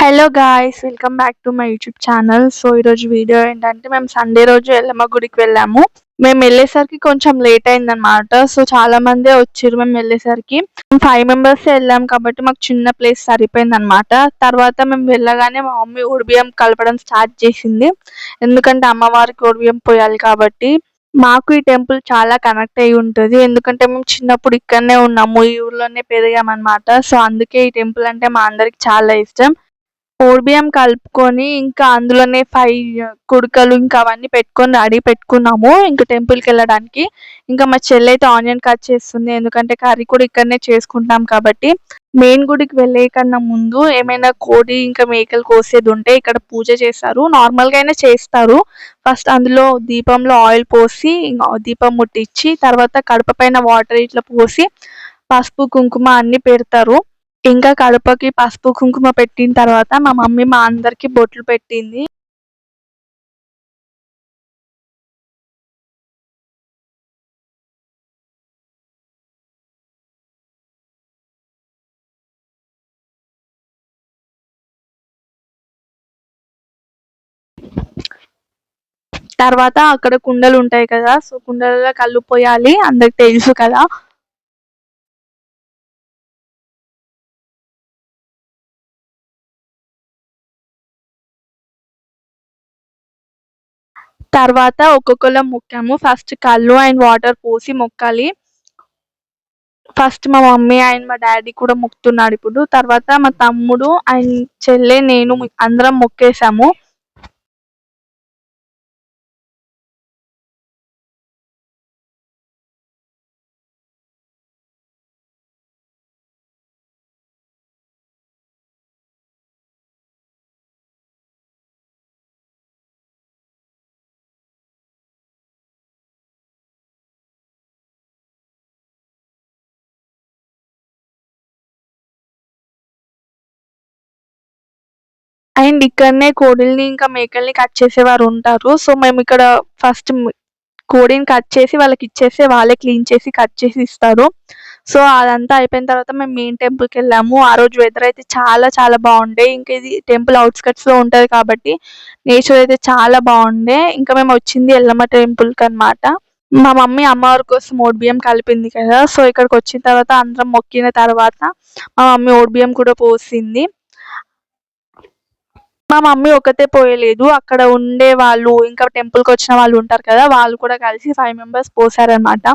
Hello guys, welcome back to my YouTube channel. So ఈరోజు video ఏంటంటే మేము Sunday రోజు ఎల్లమ్మ గుడికి వెళ్ళాము. మేము వెళ్ళేసరికి కొంచెం లేట్ అయిందనమాట. సో చాలా మందే వచ్చారు. మేము వెళ్ళేసరికి 5 మెంబర్స్ వెళ్ళాం కాబట్టి మాకు చిన్న ప్లేస్ సరిపోయిందనమాట. తర్వాత మేము వెళ్ళగానే మా మమ్మీ ఉడిబియ్యం కలపడం స్టార్ట్ చేసింది. ఎందుకంటే అమ్మవారికి ఉడిబియ్యం పోయాలి కాబట్టి. మాకు ఈ టెంపుల్ చాలా కనెక్ట్ అయ్యి ఉంటుంది. ఎందుకంటే మేము చిన్నప్పుడు ఇక్కడనే ఉన్నాము, ఈ ఊర్లోనే పెరిగామన్నమాట. సో అందుకే ఈ టెంపుల్ అంటే మా అందరికి చాలా ఇష్టం. ఓడిబియ్యం కలుపుకొని ఇంకా అందులోనే 5 కుడకలు ఇంకా అవన్నీ పెట్టుకొని రెడీ పెట్టుకున్నాము ఇంకా టెంపుల్కి వెళ్ళడానికి. ఇంకా మా చెల్లి అయితే ఆనియన్ కట్ చేస్తుంది, ఎందుకంటే కర్రీ కూడా ఇక్కడనే చేసుకుంటాం కాబట్టి. మెయిన్ గుడికి వెళ్ళే కన్నా ముందు ఏమైనా కోడి ఇంకా మేకలు కోసేది ఉంటే ఇక్కడ పూజ చేస్తారు. నార్మల్గా అయినా చేస్తారు. ఫస్ట్ అందులో దీపంలో ఆయిల్ పోసి దీపం ముట్టించి తర్వాత కడప పైన వాటర్ ఇట్లా పోసి పసుపు కుంకుమ అన్ని పెడతారు. ఇంకా కడపకి పసుపు కుంకుమ పెట్టిన తర్వాత మా మమ్మీ మా అందరికి బొట్లు పెట్టింది. తర్వాత అక్కడ కుండలు ఉంటాయి కదా, సో కుండలలో కళ్ళు పోయాలి, అందరికి తెలుసు కదా. తర్వాత ఒక్కొక్కరు మొక్కాము. ఫస్ట్ కళ్ళు అండ్ వాటర్ పోసి మొక్కాలి. ఫస్ట్ మా మమ్మీ అండ్ మా డాడీ కూడా మొక్కుతున్నాడు ఇప్పుడు. తర్వాత మా తమ్ముడు అండ్ చెల్లె నేను అందరం మొక్కేసాము. అండ్ ఇక్కడనే కోడిల్ని ఇంకా మేకల్ని కట్ చేసేవారు ఉంటారు. సో మేము ఇక్కడ ఫస్ట్ కోడిని కట్ చేసి వాళ్ళకి ఇచ్చేస్తే వాళ్ళే క్లీన్ చేసి కట్ చేసి ఇస్తారు. సో అదంతా అయిపోయిన తర్వాత మేము మెయిన్ టెంపుల్కి వెళ్ళాము. ఆ రోజు వెదర్ అయితే చాలా చాలా బాగుండే. ఇంకా ఇది టెంపుల్ అవుట్స్కట్స్లో ఉంటుంది కాబట్టి నేచర్ అయితే చాలా బాగుండే. ఇంకా మేము వచ్చింది ఎల్లమ్మ టెంపుల్కి అనమాట. మా మమ్మీ అమ్మవారి కోసం ఓడిబియ్యం కలిపింది కదా, సో ఇక్కడికి వచ్చిన తర్వాత అందరం మొక్కిన తర్వాత మా మమ్మీ ఓడిబియ్యం కూడా పోసింది. మా మమ్మీ ఒకతే పోయలేదు, అక్కడ ఉండే వాళ్ళు ఇంకా టెంపుల్కి వచ్చిన వాళ్ళు ఉంటారు కదా, వాళ్ళు కూడా కలిసి 5 మెంబర్స్ పోసారనమాట.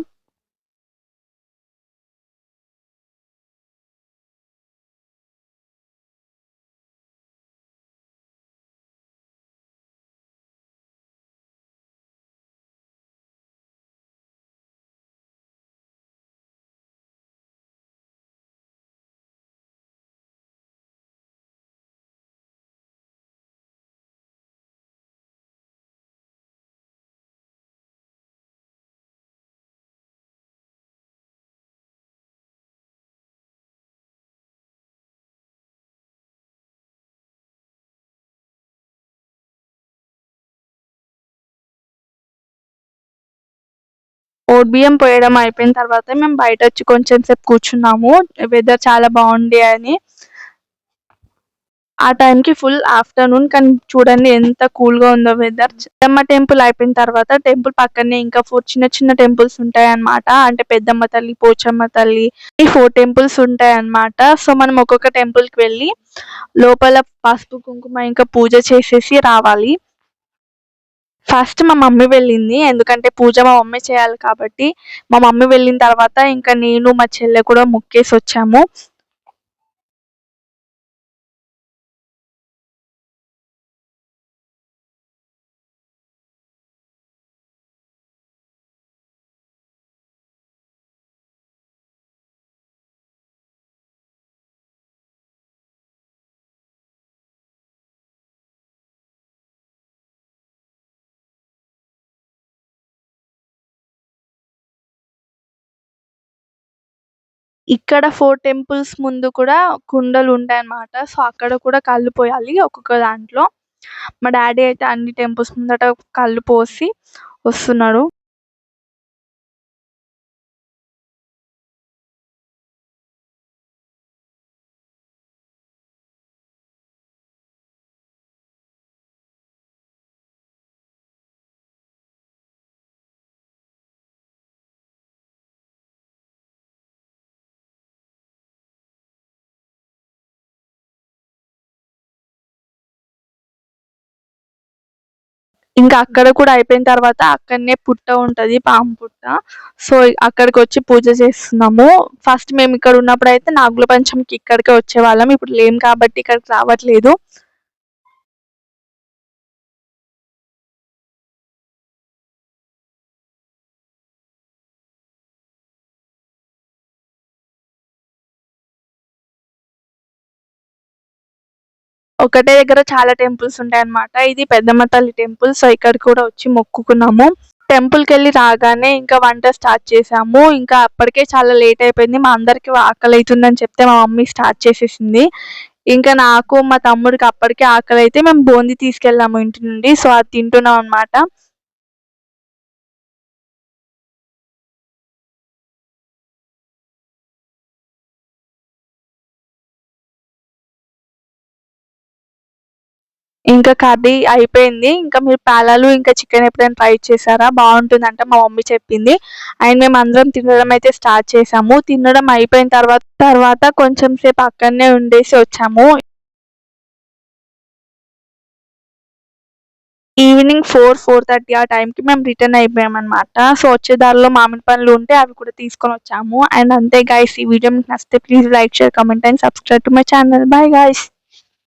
ఓడిబియ్యం పోయడం అయిపోయిన తర్వాత మేము బయట వచ్చి కొంచెం సేపు కూర్చున్నాము, వెదర్ చాలా బాగుంది అని. ఆ టైంకి ఫుల్ ఆఫ్టర్నూన్, కానీ చూడండి ఎంత కూల్గా ఉందో వెదర్. పెద్దమ్మ టెంపుల్ అయిపోయిన తర్వాత టెంపుల్ పక్కనే ఇంకా 4 చిన్న చిన్న టెంపుల్స్ ఉంటాయి అన్నమాట. అంటే పెద్దమ్మ తల్లి, పోచమ్మ తల్లి, ఈ 4 టెంపుల్స్ ఉంటాయి అన్నమాట. సో మనం ఒక్కొక్క టెంపుల్కి వెళ్ళి లోపల పసుపు కుంకుమ ఇంకా పూజ చేసేసి రావాలి. ఫస్ట్ మా మమ్మీ వెళ్ళింది, ఎందుకంటే పూజ మా మమ్మీ చేయాలి కాబట్టి. మా మమ్మీ వెళ్ళిన తర్వాత ఇంకా నేను మా చెల్లె కూడా మొక్కేసి వచ్చాము. ఇక్కడ 4 టెంపుల్స్ ముందు కూడా కుండలు ఉంటాయన్నమాట. సో అక్కడ కూడా కళ్ళు పోయాలి ఒక్కొక్క దాంట్లో. మా డాడీ అయితే అన్ని టెంపుల్స్ ముందట కళ్ళు పోసి వస్తున్నాడు. ఇంకా అక్కడ కూడా అయిపోయిన తర్వాత అక్కడనే పుట్ట ఉంటది, పాము పుట్ట. సో అక్కడికి వచ్చి పూజ చేస్తున్నాము. ఫస్ట్ మేము ఇక్కడ ఉన్నప్పుడు అయితే నాగుల పంచమికి ఇక్కడికే వచ్చేవాళ్ళం. ఇప్పుడు లేం కాబట్టి ఇక్కడికి రావట్లేదు. ఒకటే దగ్గర చాలా టెంపుల్స్ ఉంటాయన్నమాట. ఇది పెద్దమ్మ తల్లి టెంపుల్. సో ఇక్కడికి కూడా వచ్చి మొక్కుకున్నాము. టెంపుల్‌కెళ్ళి రాగానే ఇంకా వంట స్టార్ట్ చేసాము. ఇంకా అప్పటికే చాలా లేట్ అయిపోయింది. మా అందరికి ఆకలైతుందని చెప్తే మా మమ్మీ స్టార్ట్ చేసేసింది. ఇంకా నాకు, మా తమ్ముడికి అప్పటికే ఆకలైతే మేము బూందీ తీసుకెళ్ళాము ఇంటి నుండి. సో అది తింటున్నాం అన్నమాట. ఇంకా కర్రీ అయిపోయింది. ఇంకా మీరు పేలాలు ఇంకా చికెన్ ఎప్పుడైనా ట్రై చేశారా? బావుంటుందంట మా మమ్మీ చెప్పింది. అండ్ మేమందరం తినడం అయితే స్టార్ట్ చేసాము. తినడం అయిపోయిన తర్వాత కొంచెం సేపు అక్కడనే ఉండేసి వచ్చాము. ఈవినింగ్ 4, 4:30 ఆ టైంకి మేము రిటర్న్ అయిపోయామన్నమాట. సో వచ్చే దారిలో మామిడి పండ్లు ఉంటే అవి కూడా తీసుకొనొచ్చాము. అండ్ అంతే గైస్, ఈ వీడియో మీకు నచ్చితే please like, share, comment and subscribe to my channel. Bye guys.